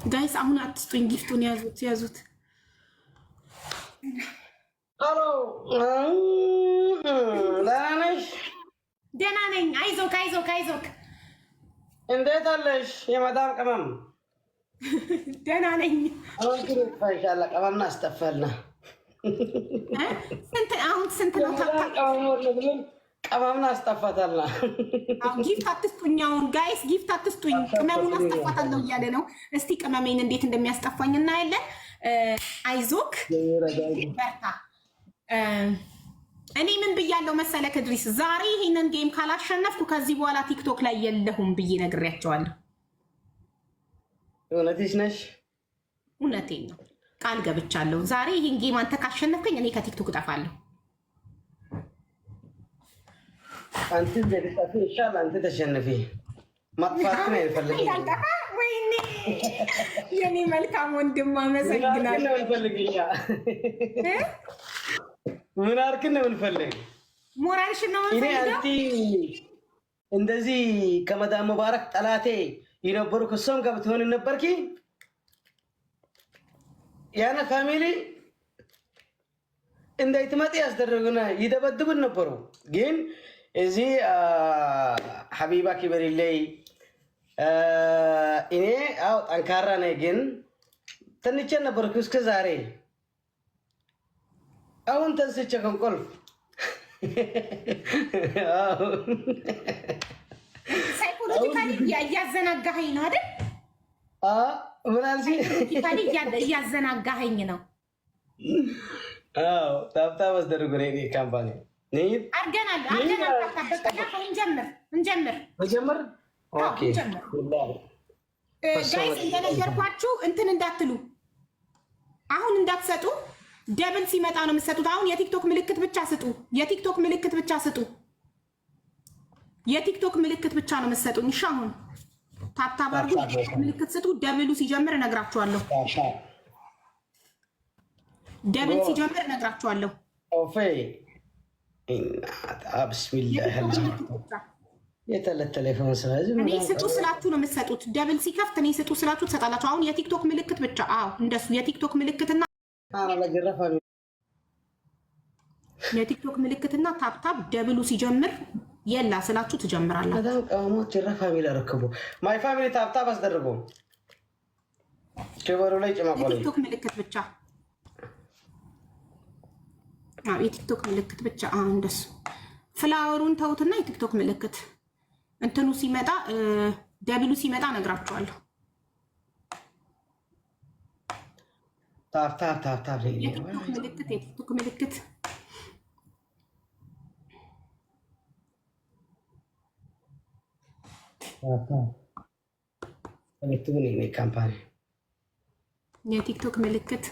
ጋይስ አሁን አትስጡኝ፣ ጊፍቱን ያዙት። አሎ ላናሽ ደህና ነኝ። አይዞክ። እንዴት አለሽ የመዳም ቅመም? ደህና ነኝ። አሁን ግን ፈይሻላ ቅመምና አስተፈልና ስንት ነው? ቅመምና አስተፋታልና ጊፍት አትስጡኝ። አሁን ጋይስ ጊፍት አትስጡኝ፣ ቅመሙን አስጠፋታለሁ እያለ ነው። እስቲ ቅመሜን እንዴት እንደሚያስጠፋኝ እናያለን። አይዞክ በርታ። እኔ ምን ብያለሁ መሰለክ እድሪስ፣ ዛሬ ይሄንን ጌም ካላሸነፍኩ ከዚህ በኋላ ቲክቶክ ላይ የለሁም ብዬ ነግሬያቸዋለሁ። እውነትሽ ነሽ? እውነቴን ነው፣ ቃል ገብቻለሁ። ዛሬ ይሄን ጌም አንተ ካሸነፍከኝ እኔ ከቲክቶክ እጠፋለሁ። አንተ ዘልጣፊ ኢንሻአላህ አንተ ተሸነፊ። ማጥፋት ነው የፈለገኝ። ወይኔ የኔ መልካም ወንድም አመሰግናለሁ። ምን አርክ ነው እንፈልግ ሞራልሽ ነው እኔ አንቺ እንደዚህ ከመዳም ሙባረክ ጠላቴ ይነበሩ ከሶም ጋር ብትሆን ነበርኪ ያና ፋሚሊ እንዴት መጥ ያስደረጉና ይደበድቡን ነበሩ። ግን እዚህ ሐቢባ ክብርልኝ እኔ አው ጠንካራ ነኝ። ግን ትንሽ ነበርኩ እስከ ዛሬ። አሁን ተንስቼ ከንቆል ሳይኮሎጂካሊ እያዘናጋኸኝ ነው አይደል? ምን አልሽ? ሳይኮሎጂካሊ እያዘናጋኸኝ ነው። አዎ ታብታብ አስደርጉ ነኝ ካምፓኒ ነኝ አርገናል። እንጀምር። ኦኬ ጋይስ እንደነገርኳችሁ እንትን እንዳትሉ፣ አሁን እንዳትሰጡ። ደብል ሲመጣ ነው የምትሰጡት። አሁን የቲክቶክ ምልክት ብቻ ስጡ። የቲክቶክ ምልክት ብቻ ነው የምትሰጡኝ። እሺ አሁን ታብታብ አድርጉ፣ ምልክት ስጡ። ደብሉ ሲጀምር እነግራችኋለሁ። ደብል ሲጀምር እነግራችኋለሁ። ኦፌ እና ብስሚላህ የተለተለፈው ስለዚህ እኔ ስጡ ስላችሁ ነው የምትሰጡት። ደብል ሲከፍት እኔ ስጡ ስላችሁ ትሰጣላችሁ። አሁን የቲክቶክ ምልክት ብቻ። አዎ እንደሱ የቲክቶክ ምልክትና የቲክቶክ ምልክትና ታፕታፕ ደብሉ ሲጀምር የላ ስላችሁ ትጀምራላችሁ። በጣም ቀሞች ፋሚሊ አረከቡ ማይ ፋሚሊ ታፕታፕ አስደርጉ። ከበሩ ላይ ጨማቆለ የቲክቶክ ምልክት ብቻ። አዎ የቲክቶክ ምልክት ብቻ። እንደሱ ፍላወሩን ተውትና የቲክቶክ ምልክት እንትኑ ሲመጣ ደብሉ ሲመጣ እነግራችኋለሁ። ታፕታፕ የቲክቶክ ምልክት ካምፓኒ የቲክቶክ ምልክት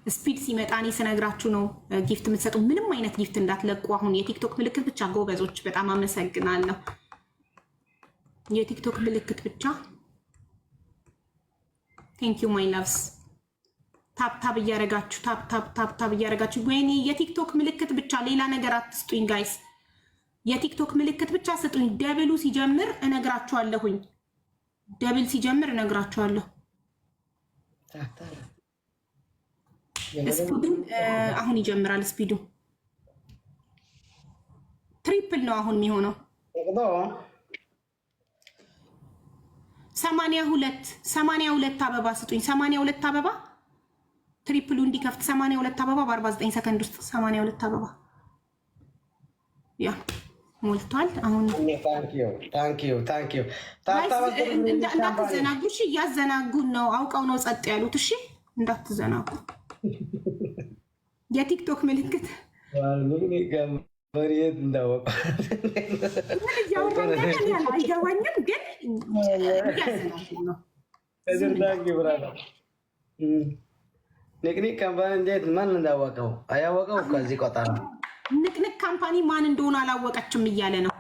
ስፒድ ሲመጣ እኔ ስነግራችሁ ነው ጊፍት የምትሰጡ። ምንም አይነት ጊፍት እንዳትለቁ። አሁን የቲክቶክ ምልክት ብቻ። ጎበዞች በጣም አመሰግናለሁ። የቲክቶክ ምልክት ብቻ። ቴንክ ዩ ማይ ላቭስ። ታፕታብ እያረጋችሁ ታፕታብ እያረጋችሁ። ወይኔ የቲክቶክ ምልክት ብቻ፣ ሌላ ነገር አትስጡኝ ጋይስ። የቲክቶክ ምልክት ብቻ ስጡኝ። ደብሉ ሲጀምር እነግራችኋለሁኝ። ደብል ሲጀምር እነግራችኋለሁ። ስፒዱን አሁን ይጀምራል። ስፒዱ ትሪፕል ነው አሁን የሚሆነው። 82 አበባ ስጡኝ። 82 አበባ ትሪፕሉ እንዲከፍት 82 አበባ በ49 ሰከንድ ውስጥ 82 አበባ ያ ሞልቷል። አሁን ታንኪዩ እንዳትዘናጉ። እሺ እያዘናጉን ነው፣ አውቀው ነው ጸጥ ያሉት። እሺ እንዳትዘናጉ። የቲክቶክ ምልክት መሪየት እንዳወቀ አይገባኝም፣ ግን እያዘናጉን ነው። ንቅኒቅ ካምፓኒ እንዴት ማን እንዳወቀው አያወቀው። ከዚህ ቆጠራ ንቅንቅ ካምፓኒ ማን እንደሆነ አላወቀችም እያለ ነው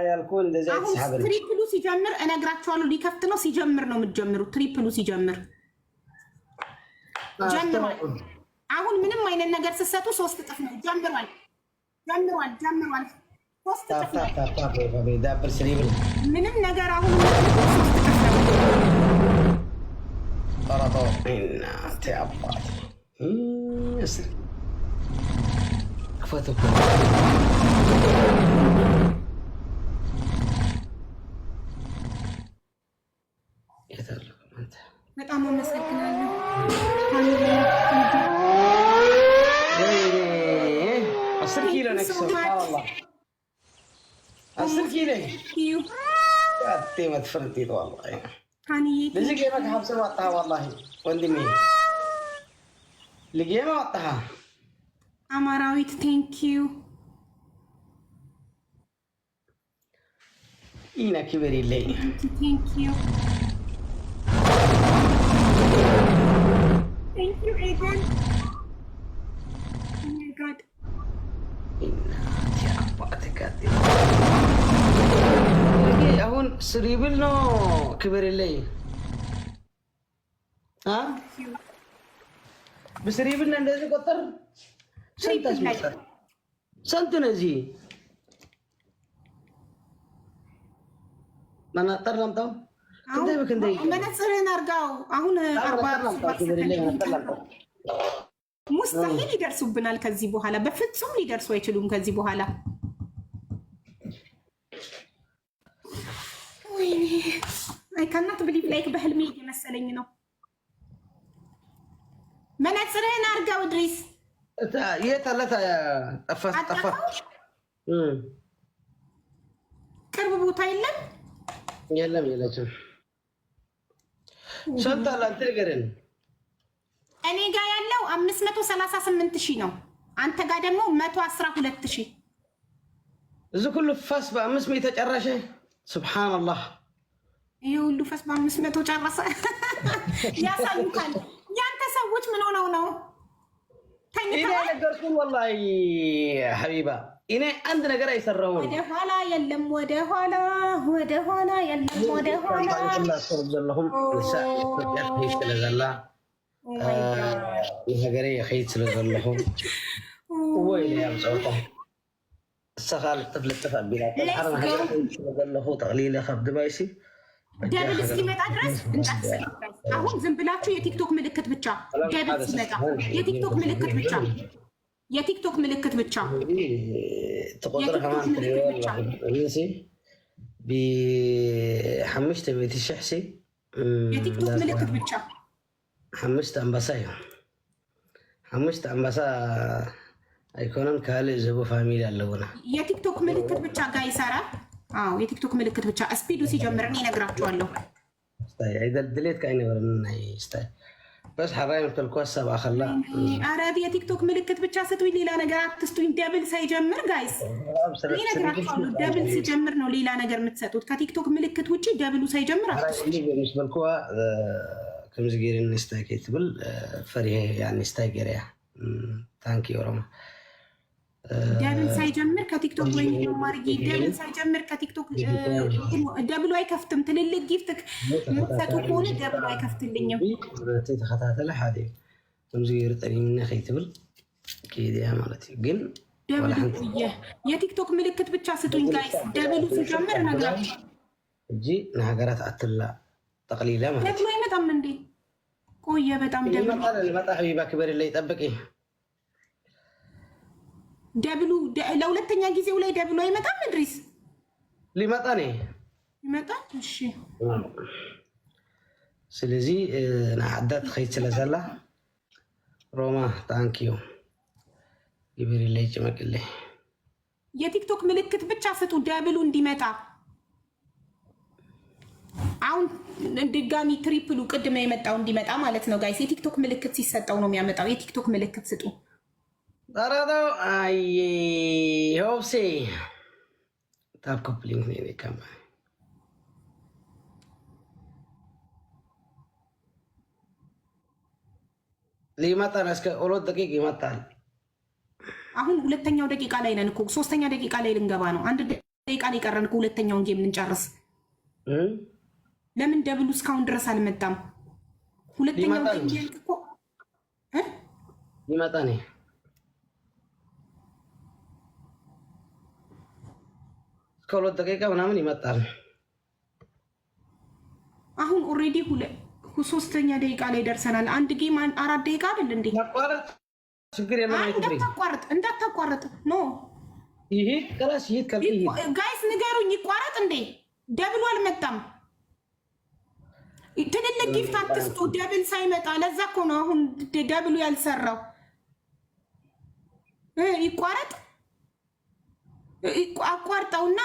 ያልኩ። እንደዚህ አሁን ትሪፕሉ ሲጀምር እነግራችኋለሁ። ሊከፍት ነው። ሲጀምር ነው የምትጀምሩት። ትሪፕሉ ሲጀምር ጀምሯል። አሁን ምንም አይነት ነገር ስትሰጡ 3 እጥፍ ነው። ጀምሯል። 3 እጥፍ ነው። ምንም ነገር አሁን 3 እጥፍ ነው። فرضوا እናቴ አባቴ እስኪ ክፈቱት። በጣም አመሰግናለሁ። አስር ኪሎ ነክ ሱብሃንአላህ 10 ኪሎ ቀጥ መትፈርጢት والله ሃኒዬ ለዚህ ገና ሀብሰ ወጣ والله ወንድሜ ለጌማ ወጣ አማራዊት ቴንክ ዩ ኢና ክብር ይለይ ቴንክ ዩ ቴንክ ዩ ኤደን ኦ ማይ ጋድ አሁን ስሪብል ነው ክብር የለኝ በስሪብል ነው እንደዚህ ቆጠር ስንት ነው እዚህ መነጽር አምጣው መነጽርህን አድርጋው አሁን ሙስታሂል ይደርሱብናል ከዚህ በኋላ በፍጹም ሊደርሱ አይችሉም ከዚህ በኋላ ወይኔ አይ ካናት ብሊቭ ላይክ በህልሜ እየመሰለኝ ነው መነጽርህን አድርጋው ድሪስ የት አለ ጠፋ ቅርብ ቦታ የለም የለችም ስንት አለ አንተ ንገረን እኔ ጋር ያለው 538,000 ነው አንተ ጋር ደግሞ 112,000 እዚህ ሁሉ ፈስ በ500 ተጨረሰ ሱብሃንአላህ ይሄ ሁሉ ፈስ በ500 ጨረሰ ያሳዩካል ያንተ ሰዎች ምን ሆነው ነው እኔ ነገርኩኝ والله حبيبه እኔ አንድ ነገር አይሰራው ወደ ኋላ የለም ወደ ኋላ የለም ወደ ኋላ ሰለላሁ ዐለይሂ ወሰለም የሀገሬ የኸይት ስለዘለሁ ወይ ያምጻውታ ሰኻል ጥፍልጥፍ አቢላት አረና ሀገሬ ስለዘለሁ ተቅሊለ ከብድ ባይሲ ደብል እስኪመጣ ድረስ እንጠብቅ። አሁን ዝም ብላችሁ የቲክቶክ ምልክት ብቻ ደብል ሲመጣ የቲክቶክ ምልክት ብቻ تقدر كمان ريسي بحمشت بيت الشحسي የቲክቶክ ምልክት ብቻ حمشت أنبسا አይኮንም ካለ ዘቦ ፋሚሊ አለውና የቲክቶክ ምልክት ብቻ ጋር ይሰራል። አዎ የቲክቶክ ምልክት ብቻ ስፒዱ ሲጀምር እኔ እነግራችኋለሁ። ስታይ አይደል ድሌት ካይነ ወረና ስታይ በስ ሐራይም ተልኳስ ሰባ خላ አራዲ የቲክቶክ ምልክት ብቻ ስጡኝ፣ ሌላ ነገር አትስጡኝ። ደብል ሳይጀምር ጋይስ እኔ እነግራችኋለሁ። ደብል ሲጀምር ነው ሌላ ነገር የምትሰጡት። ከቲክቶክ ምልክት ውጪ ደብሉ ሳይጀምር አትስጡኝ። بالنسبه كم زغيرين نستاكي تبل فريه يعني استاغريا ታንኪ ኦሮሞ ደብል ሳይጀምር ከቲክቶክ ወይ ማርጊ ደብል ሳይጀምር ከቲክቶክ ደብሉ አይከፍትም። ትልልቅ ጊፍት ምትሰጡ ከሆነ ደብሉ አይከፍትልኝም። ተከታተለ ሐዲ ተምዝጊር ጠሪምና ኸይትብል ከዲያ ማለት ግን የቲክቶክ ምልክት ብቻ ስጡኝ ጋይስ። ደብሉ ሲጀምር ነግራችሁ እጂ ለሀገራት አትላ ተቅሊላ ማለት ደብሉ አይመጣም እንዴ? ቆየ በጣም ደብሉ መጣ ሐቢባ ክብር ላይ ጠብቂ ደብሉ ለሁለተኛ ጊዜው ላይ ደብሉ አይመጣም። እንድሪስ ሊመጣ ነው ይመጣል። እሺ ስለዚህ ናዓዳት ኸይት ስለዘላ ሮማ ታንኪዩ ይብሪ ላይ ጭመቅለ የቲክቶክ ምልክት ብቻ ስጡ ደብሉ እንዲመጣ። አሁን ድጋሚ ትሪፕሉ ቅድመ የመጣው እንዲመጣ ማለት ነው ጋይስ። የቲክቶክ ምልክት ሲሰጠው ነው የሚያመጣው። የቲክቶክ ምልክት ስጡ። ضربه اي هوبسي تاب كوبلينج هنا كمان ሊመጣል እስከ 2 ደቂቃ ይመጣል። አሁን ሁለተኛው ደቂቃ ላይ ነን እኮ 3ኛ ደቂቃ ላይ ልንገባ ነው። 1 ደቂቃ ላይ ቀረን እኮ ሁለተኛውን ጌም ልንጨርስ። ለምን ደብሉ እስካሁን ድረስ አልመጣም? ሁለተኛው ጌም እኮ ይመጣ ነው። ከሁለት ደቂቃ ምናምን ይመጣል። አሁን ኦሬዲ ሶስተኛ ደቂቃ ላይ ደርሰናል። አንድ ጌም 4 ደቂቃ አይደል እንዴ? ማቋረጥ ችግር የለም። እንዳታቋርጥ ኖ ይሄ ከላስ ይሄ ከልይ ጋይስ ንገሩኝ፣ ይቋረጥ እንዴ? ደብሉ አልመጣም። ትልልቅ ጊፍት አትስጡ ደብል ሳይመጣ። ለዛ እኮ ነው አሁን ደብሉ ያልሰራው። ይቋረጥ አቋርጠውና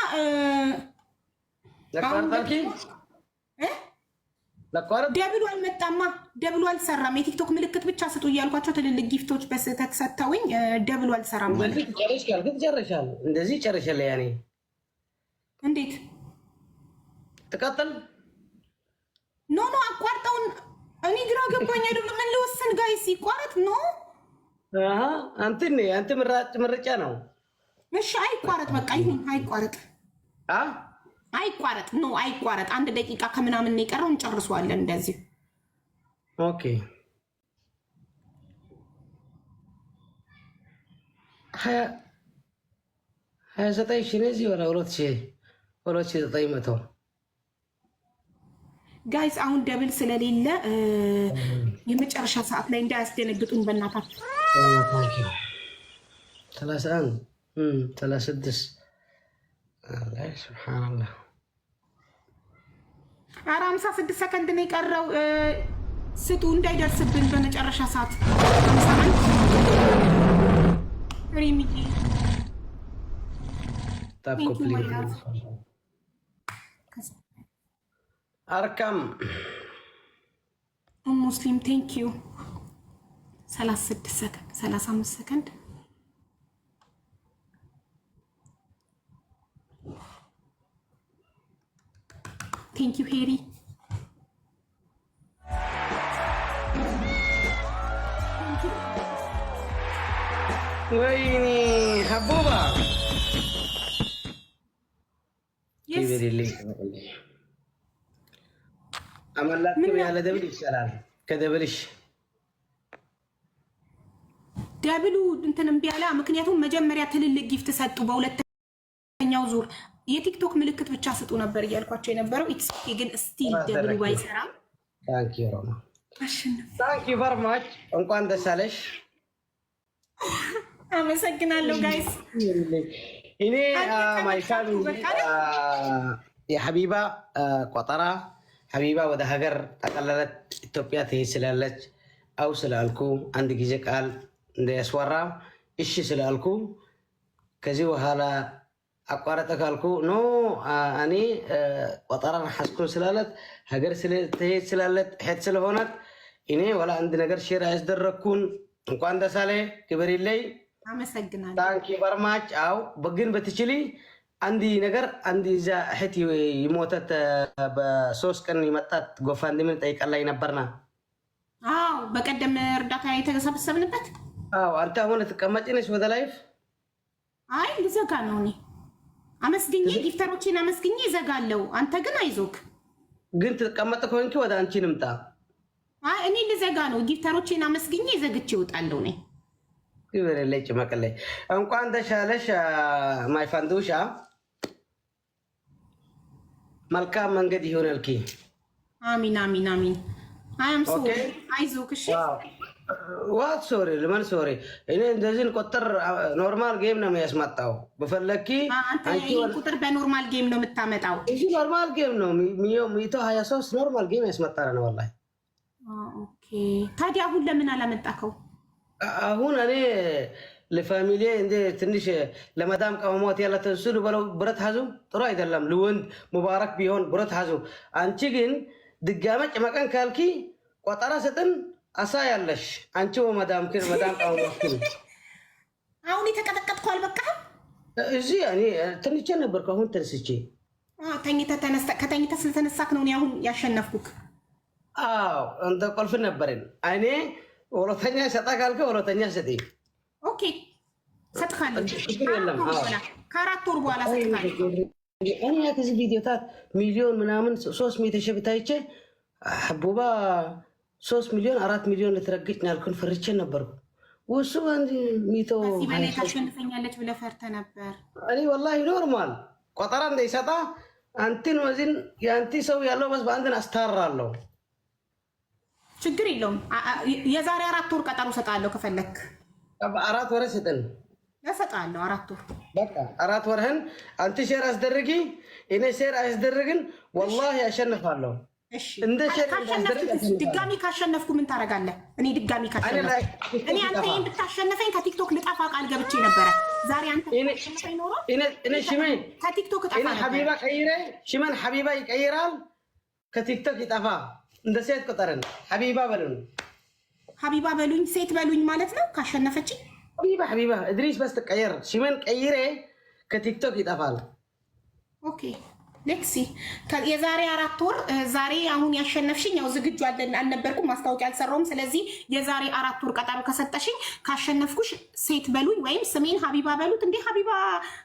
ደብሉ አልመጣማ። ደብሉ አልሰራም። የቲክቶክ ምልክት ብቻ ስጡ እያልኳቸው ትልልቅ ጊፍቶች በስህተት ሰጥተውኝ ደብሉ አልሰራም ማለት ነው። ጨርሻል። እንደዚህ ጨርሻል። ያኔ እንዴት ተቀጥል ኖ አቋርጠውን። እኔ ግራ ገባኝ። አይደለም ምን ልወስን ጋይስ? ይቋረጥ ኖ አንተ ምርጫ ነው። እሺ አይቋረጥ፣ በቃ ይሁን። አይቋረጥ ኖ አይቋረጥ። 1 ደቂቃ ከምናምን ነው የቀረው፣ እንጨርሰዋለን እንደዚህ። ኦኬ 29 ሺህ ነዚህ ወላ 2900 ጋይስ። አሁን ደብል ስለሌለ የመጨረሻ ሰዓት ላይ እንዳያስደነግጡን በእናታችሁ። 31 36 አላህ ሱብሃንአላህ። 56 ሰከንድ ነው የቀረው። ስጡ እንዳይደርስብን በመጨረሻ ሰዓት። 51 ሪሚጂ አርካም ሙስሊም ቴንክ ዩ 36 ሰከንድ 35 ሰከንድ ቴንክ ዩ ሄሪ ወይኔ ሀቡባ አመላክም ያለ ደብል ይሻላል ከደብልሽ። ደብሉ እንትን እምቢ አለ። ምክንያቱም መጀመሪያ ትልልቅ ጊፍት ሰጡ። በሁለተኛው ዙር የቲክቶክ ምልክት ብቻ ስጡ ነበር እያልኳቸው የነበረው። ኢትስ ግን ስቲል ደብሉ ባይሰራም ታንኪ ሮማ ታንኪ ቨርማች። እንኳን ደስ አለሽ። አመሰግናለሁ ጋይስ። እኔ ማይካል የሐቢባ ቆጠራ ሐቢባ ወደ ሀገር ጠቀለለት ኢትዮጵያ ትሄድ ስላለች አው ስላልኩ አንድ ጊዜ ቃል እንደያስወራ እሺ ስላልኩ ከዚህ በኋላ አቋረጠ ካልኩ ኖ እኔ ቆጠራን ሐስኩን ስላለት ሀገር ትሄድ ስላለት ሄድ ስለሆነት እኔ ወላ አንድ ነገር ሼር ያስደረኩን እንኳን ደስ አለ ክብር ይለይ። አመሰግናለሁ። ታንኪ በርማች። አው በግን በትችሊ አንዲ ነገር አንዲ ዛ ህት ይሞተት በ3 ቀን ይመጣት ጎፋንዲ ምን ጠይቀላይ ነበርና አው በቀደም እርዳታ የተሰበሰብንበት። አው አንተ አሁን ተቀመጭነሽ ወደ ላይፍ። አይ ልዘጋ ነው እኔ አመስግኜ ጊፍተሮችን አመስግኜ ይዘጋለው። አንተ ግን አይዞክ። ግን ተቀመጠ ኮንኪ ወደ አንቺ ንምጣ። አይ እኔ ልዘጋ ነው። ጊፍተሮችን አመስግኜ ይዘግቼ እወጣለሁ ነኝ። ይበረለጭ መቀለይ እንኳን ተሻለሽ ማይ ፋንዱሻ። መልካም መንገድ ይሆነልኪ። አሚን አሚን አሚን። አም ሶ አይዞክ። እሺ ዋት ሶሪ ለማን ሶሪ። እኔ እንደዚህ ቁጥር ኖርማል ጌም ነው የሚያስመጣው። በፈለኪ አንቺ ቁጥር በኖርማል ጌም ነው የምታመጣው። እሺ ኖርማል ጌም ነው 123 ኖርማል ጌም ያስመጣራ ነው ወላሂ። ኦኬ ታዲያ አሁን ለምን አላመጣከው? አሁን እኔ ለፋሚሊ እንደ ትንሽ ለመዳም ቀመሞት ያለ ተስሉ በለው ብረት ሀዙ ጥሩ አይደለም። ለወንድ ሙባረክ ቢሆን ብረት ሀዙ። አንቺ ግን ድጋመ ጭመቀን ካልኪ ቆጠራ ሰጥን አሳ ያለሽ አንቺ ወመዳም ግን መዳም ቀመሞት አሁን የተቀጠቀጥኩ አልበቃም። እዚህ እኔ ትንሽ ነበር አሁን ተነስቼ ከተኝተ ስለተነሳክ ነው አሁን ያሸነፍኩክ። አዎ እንደ ቆልፍ ነበርን እኔ ወሎተኛ ሰጣ ካልከ ወሎተኛ ሰጤ። ኦኬ ሰጥካለሁ። ከ4 ወር በኋላ ሰጥካለሁ። እኔ ከዚህ ቪዲዮታት ሚሊዮን ምናምን 300 ሺህ ብታይቼ ሐቡባ 3 ሚሊዮን 4 ሚሊዮን ልትረግጭ ያልኩን ፈርቼ ነበርኩ። ወሱ አንድ ሚቶ እዚህ በላይ ታሸንፈኛለች ብለህ ፈርተህ ነበር። እኔ ወላሂ ኖርማል ቆጠራ እንዳይሰጣ አንቲን ወዚን ያንቲ ሰው ያለው በስ በአንድን አስታራለሁ። ችግር የለውም። የዛሬ 4 ወር ቀጠሮ ሰጣለሁ ከፈለክ። 4 ወር ስጥን እሰጣለሁ 4 ወር። በቃ 4 ወርህን አንተ ሼር አስደርጊ፣ እኔ ሼር አስደርግን። ወላሂ አሸንፋለሁ። እሺ ድጋሚ ካሸነፍኩ ምን ታደርጋለህ? እኔ ድጋሚ ካሸነፍኩ እኔ አንተ ይሄን ብታሸነፈኝ ከቲክቶክ ልጠፋ ቃል ገብቼ ነበረ። ዛሬ አንተ ካሸነፈኝ ኖሮ እኔ ሽሜን ከቲክቶክ እጠፋ ነበር። ሐቢባ ቀይሬ ሽመን ሐቢባ ይቀይራል፣ ከቲክቶክ ይጠፋ። እንደ ሴት ቁጠርን። ሐቢባ በሉኝ፣ ሐቢባ በሉኝ፣ ሴት በሉኝ ማለት ነው ካሸነፈች። ሐቢባ እድሪስ በስ ተቀየር፣ ሽመን ቀይሬ ከቲክቶክ ይጠፋል። ኦኬ ሌክሲ የዛሬ 4 ወር ዛሬ አሁን ያሸነፍሽኝ ያው ዝግጁ አልነበርኩም፣ ማስታወቂያ አልሰራውም። ስለዚህ የዛሬ 4 ወር ቀጠሮ ከሰጠሽኝ ካሸነፍኩሽ ሴት በሉኝ ወይም ስሜን ሐቢባ በሉት። እንዴ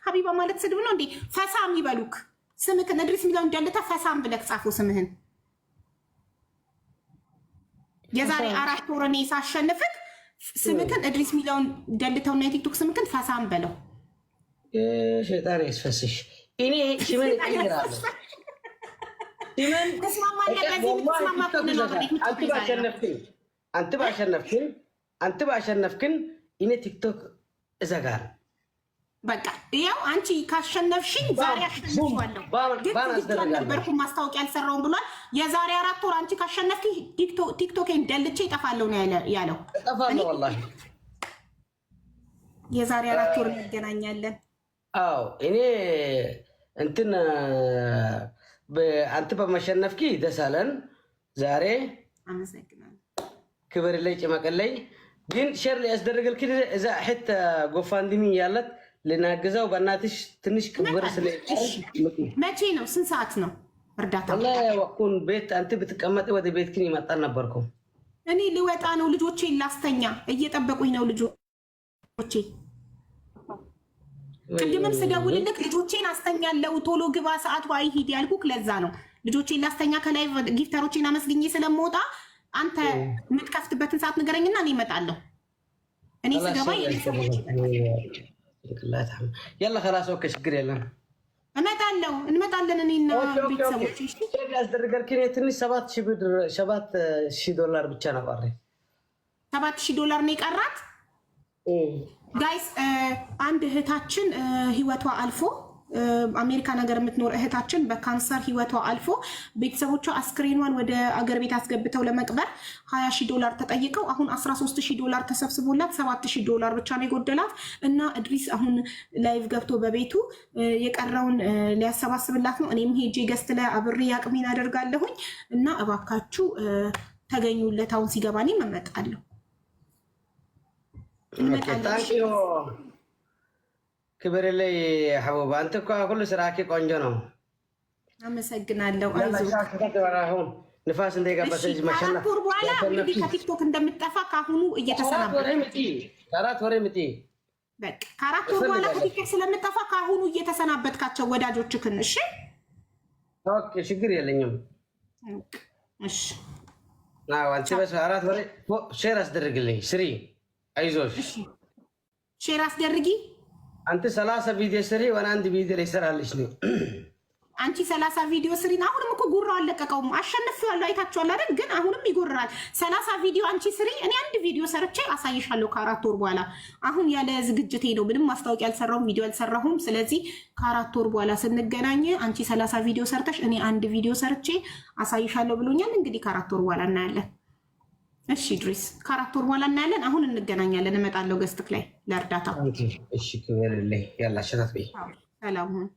ሐቢባ ማለት ስድብ ነው እንዴ? ፈሳም ይበሉክ። ስምክን እድሪስ የሚለው እንዳለታ ፈሳም ብለክ ጻፉ ስምህን። የዛሬ 4 ወር እኔ ሳሸንፍክ ስምክን እድሪስ የሚለውን ደልተውና የቲክቶክ ስምክን ፈሳም በለው። ሸይጣን ያስፈስሽ። እኔ ሽመን ይቀይራል። ሽመን አንተ ባሸነፍክን እኔ ቲክቶክ እዘጋል። በቃ ያው አንቺ ካሸነፍሽኝ ዛሬ አሸንፍዋለሁ። ግን ነበርኩ ማስታወቂያ አልሰራውም ብሏል። የዛሬ 4 ወር አንቺ ካሸነፍኪ ቲክቶኬን ደልቼ እጠፋለሁ ነው ያለው። እጠፋለሁ ወላሂ። የዛሬ 4 ወር እንገናኛለን። አዎ እኔ እንትን አንተ በማሸነፍኪ ደስ አለን። ዛሬ አመሰግናለሁ። ክብር ላይ ጭመቀለይ ግን ሼር ላይ ያስደረገልክ እዛ ሕት ጎፋንድሚ ያለት ልናግዛው በእናትሽ ትንሽ ክብር ስለ መቼ ነው? ስንት ሰዓት ነው እርዳታ? ወላሂ ወኩን ቤት አንተ ብትቀመጥ ወደ ቤትክን ይመጣል ነበርኩ። እኔ ልወጣ ነው፣ ልጆቼን ላስተኛ እየጠበቁኝ ነው ልጆቼ። ቅድምም ስደውልልክ ልጆቼን አስተኛለሁ ቶሎ ግባ ሰዓቱ አይሂድ ያልኩክ ለዛ ነው። ልጆቼን ላስተኛ ከላይ ጊፍተሮቼን አመስግኜ ስለምወጣ አንተ የምትከፍትበትን ሰዓት ንገረኝና እኔ እመጣለሁ። እኔ ስገባ يلا خلاص اوكي ችግር የለም እመጣለሁ። እንመጣለን እኔና ቤተሰቦች። እሺ ያስደርጋል ከኔ ትንሽ 7000 ዶላር ብቻ ነው ቀረ። 7000 ዶላር ነው የቀራት ጋይስ። አንድ እህታችን ህይወቷ አልፎ አሜሪካ ነገር የምትኖር እህታችን በካንሰር ህይወቷ አልፎ ቤተሰቦቿ አስክሬኗን ወደ አገር ቤት አስገብተው ለመቅበር 20000 ዶላር ተጠይቀው አሁን 13000 ዶላር ተሰብስቦላት 7000 ዶላር ብቻ ነው የጎደላት እና እድሪስ አሁን ላይቭ ገብቶ በቤቱ የቀረውን ሊያሰባስብላት ነው። እኔም ሄጄ ገስት ላይ አብሬ አቅሜን አደርጋለሁኝ እና እባካችሁ ተገኙለት። አሁን ሲገባ እኔም እመጣለሁ። ክብር ላይ ሐቡባ አንተ እኮ ሁሉ ስራኪ ቆንጆ ነው። አመሰግናለሁ። አይዞህ ንፋስ እንደገባሰች ማሻአላ። ከአራት ወር በኋላ እንግዲህ ከቲክቶክ እንደምትጠፋ ካሁኑ እየተሰናበተ ከአራት ወር ምጪ በቃ ከአራት ወር በኋላ ከቲክቶክ ስለምትጠፋ ካሁኑ እየተሰናበትካቸው ወዳጆችክን። እሺ ኦኬ ችግር የለኝም። እሺ አንቺ በስ 4 ወር ሼር አስደርግልኝ ስሪ። አይዞሽ ሼር አስደርጊ። አንተ 30 ቪዲዮ ስሪ ወና አንድ ቪዲዮ ላይ ሰራልሽ ነው። አንቺ 30 ቪዲዮ ስሪ። አሁንም እኮ ጉራው አለቀቀውም። አሸንፈዋለሁ አይታችኋል አይደል? ግን አሁንም ይጎራል። 30 ቪዲዮ አንቺ ስሪ፣ እኔ አንድ ቪዲዮ ሰርቼ አሳይሻለሁ ከ4 ወር በኋላ። አሁን ያለ ዝግጅቴ ነው፣ ምንም ማስታወቂያ አልሰራሁም፣ ቪዲዮ አልሰራሁም። ስለዚህ ከ4 ወር በኋላ ስንገናኝ አንቺ 30 ቪዲዮ ሰርተሽ እኔ አንድ ቪዲዮ ሰርቼ አሳይሻለሁ ብሎኛል። እንግዲህ ከ4 ወር በኋላ እናያለን። እሺ ድሪስ ከ4 ወር በኋላ እናያለን። አሁን እንገናኛለን። እመጣለሁ ገስትክ ላይ ለእርዳታ። እሺ ክብር ላይ ያላ ሸታት በይ። ሰላም ሁን።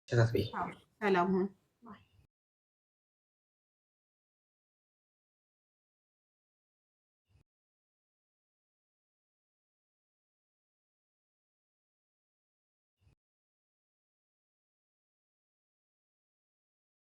ሸታት በይ። ሰላም ሁን።